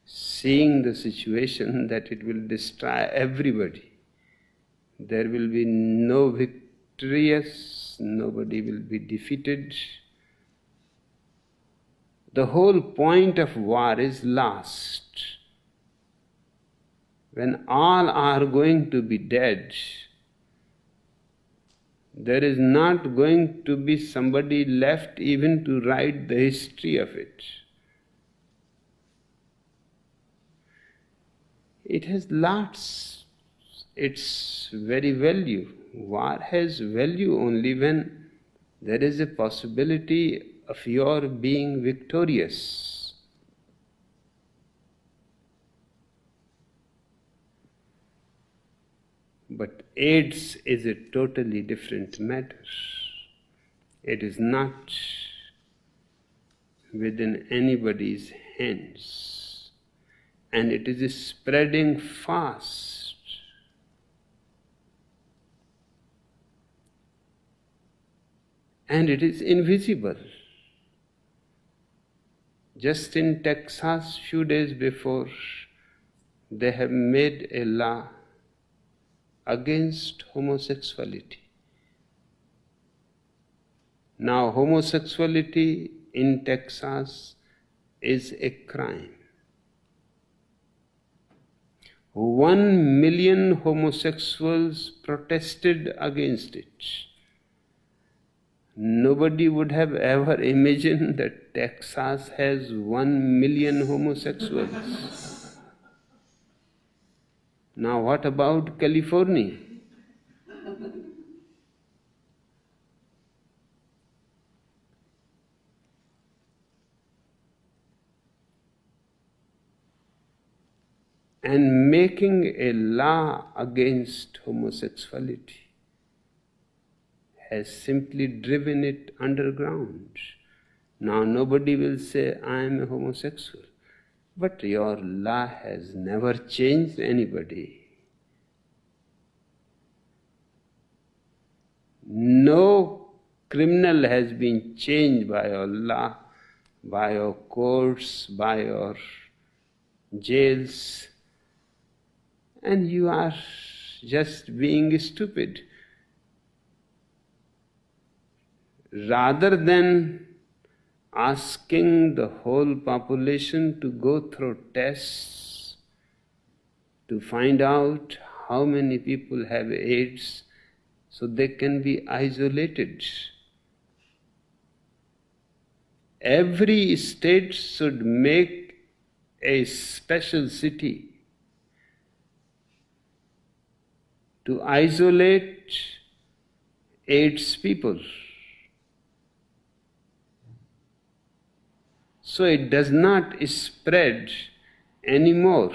seeing the situation that it will destroy everybody. There will be no victorious, nobody will be defeated. The whole point of war is lost. When all are going to be dead, there is not going to be somebody left even to write the history of it. It has lost its very value. War has value only when there is a possibility of your being victorious. But AIDS is a totally different matter. It is not within anybody's hands, and it is spreading fast. And it is invisible. Just in Texas, few days before, they have made a law against homosexuality. Now, homosexuality in Texas is a crime. 1 million homosexuals protested against it. Nobody would have ever imagined that Texas has 1 million homosexuals. Now what about California? And making a law against homosexuality has simply driven it underground. Now nobody will say, I am a homosexual. But your law has never changed anybody. No criminal has been changed by your law, by your courts, by your jails, and you are just being stupid. Rather than asking the whole population to go through tests to find out how many people have AIDS so they can be isolated. Every state should make a special city to isolate AIDS people, so it does not spread anymore.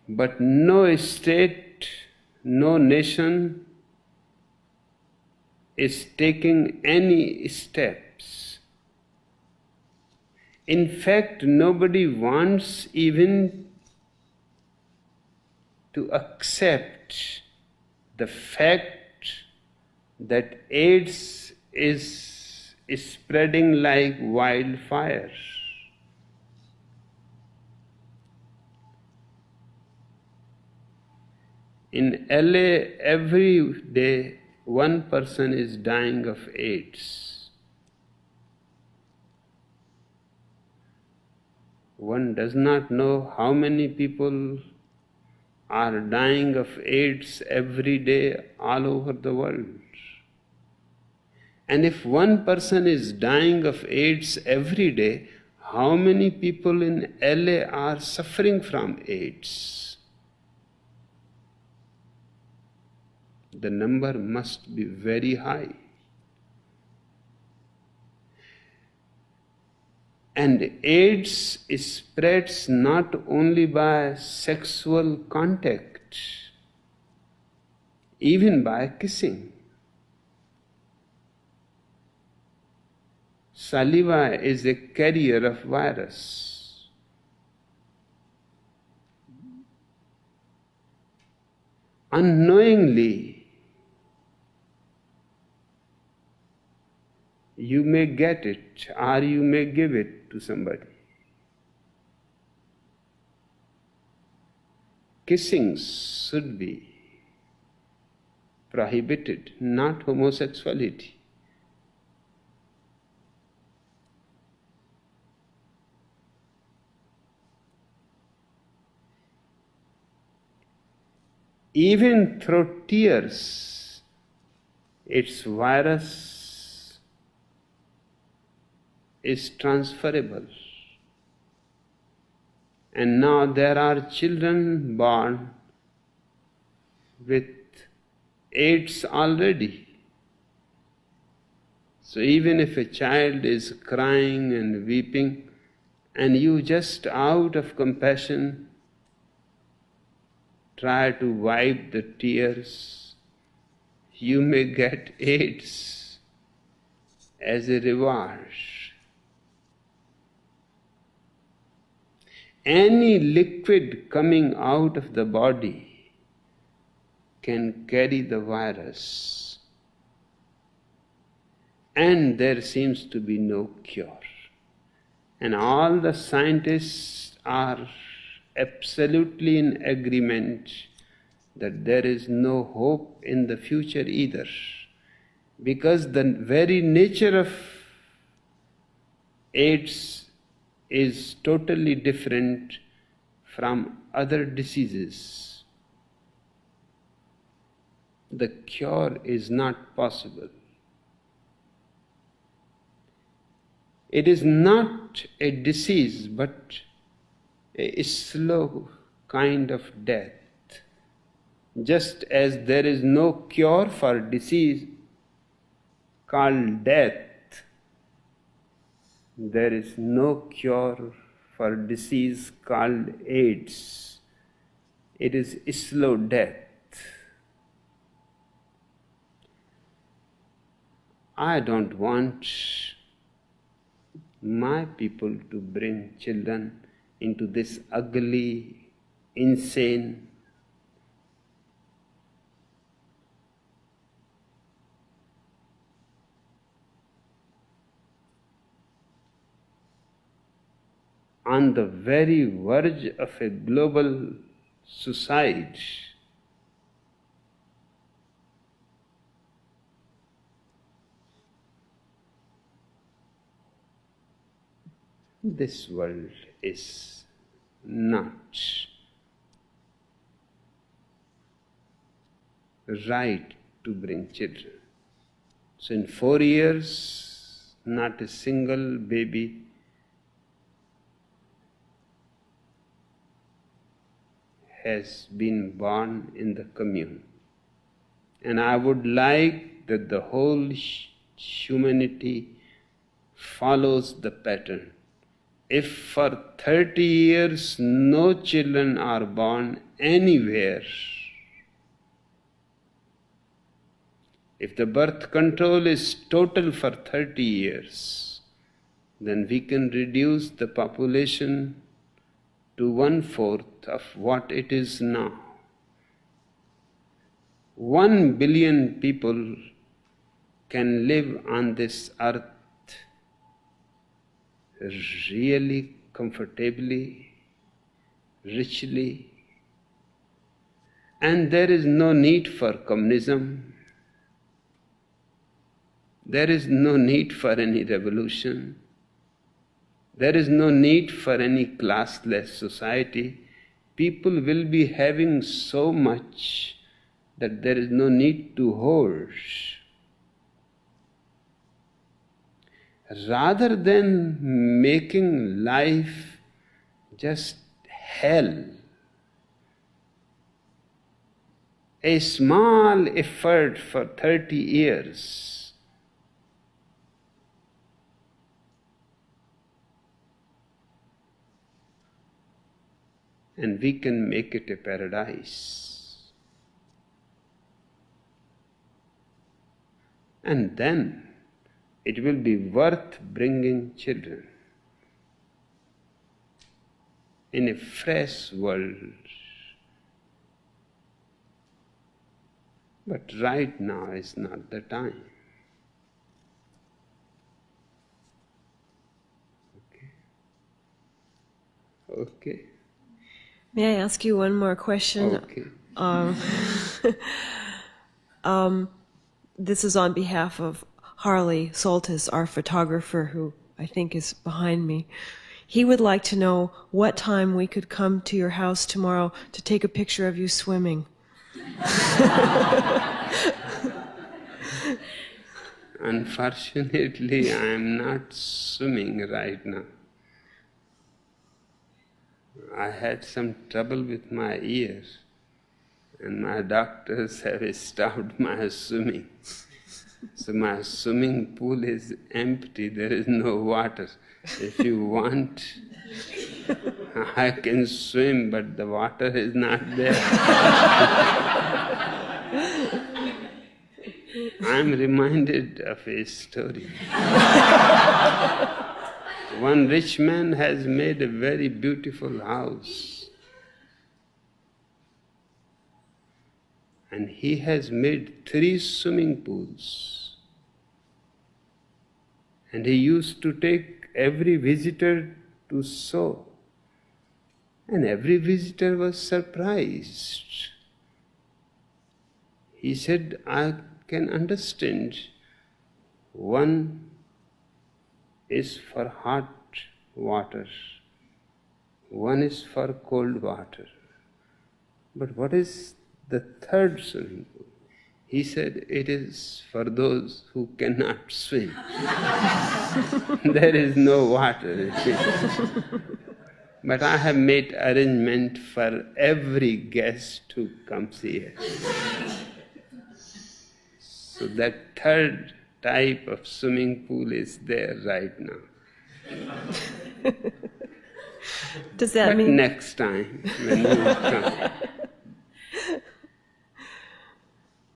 But no state, no nation is taking any steps. In fact, nobody wants even to accept the fact that AIDS is spreading like wildfire. In LA, every day one person is dying of AIDS. One does not know how many people are dying of AIDS every day all over the world. And if one person is dying of AIDS every day, how many people in LA are suffering from AIDS? The number must be very high. And AIDS spreads not only by sexual contact, even by kissing. Saliva is a carrier of virus. Unknowingly, you may get it or you may give it to somebody. Kissing should be prohibited, not homosexuality. Even through tears, its virus is transferable. And now there are children born with AIDS already. So even if a child is crying and weeping, and you just out of compassion try to wipe the tears, you may get AIDS as a reward. Any liquid coming out of the body can carry the virus, and there seems to be no cure. And all the scientists are absolutely in agreement that there is no hope in the future either, because the very nature of AIDS is totally different from other diseases. The cure is not possible. It is not a disease, but a slow kind of death. Just as there is no cure for disease called death, there is no cure for disease called AIDS. It is a slow death. I don't want my people to bring children into this ugly, insane, on the very verge of a global suicide. This world is not right to bring children. So in 4 years, not a single baby has been born in the commune. And I would like that the whole humanity follows the pattern. If for 30 years no children are born anywhere, if the birth control is total for 30 years, then we can reduce the population to 1/4 of what it is now. 1 billion people can live on this earth really comfortably, richly, and there is no need for communism. There is no need for any revolution. There is no need for any classless society. People will be having so much that there is no need to hoard. Rather than making life just hell, a small effort for 30 years and we can make it a paradise. And then it will be worth bringing children in a fresh world. But right now is not the time. Okay. May I ask you one more question? Okay. This is on behalf of Harley Soltis, our photographer, who I think is behind me. He would like to know what time we could come to your house tomorrow to take a picture of you swimming. Unfortunately, I am not swimming right now. I had some trouble with my ears, and my doctors have stopped my swimming. So my swimming pool is empty, there is no water. If you want, I can swim, but the water is not there. I'm reminded of a story. One rich man has made a very beautiful house, and he has made 3 swimming pools, and he used to take every visitor to sow, and every visitor was surprised. He said, I can understand, one is for hot water, one is for cold water, but what is the third swimming pool? He said, it is for those who cannot swim. There is no water. But I have made arrangement for every guest who comes here. So that third type of swimming pool is there right now. Does that but mean next time when you come.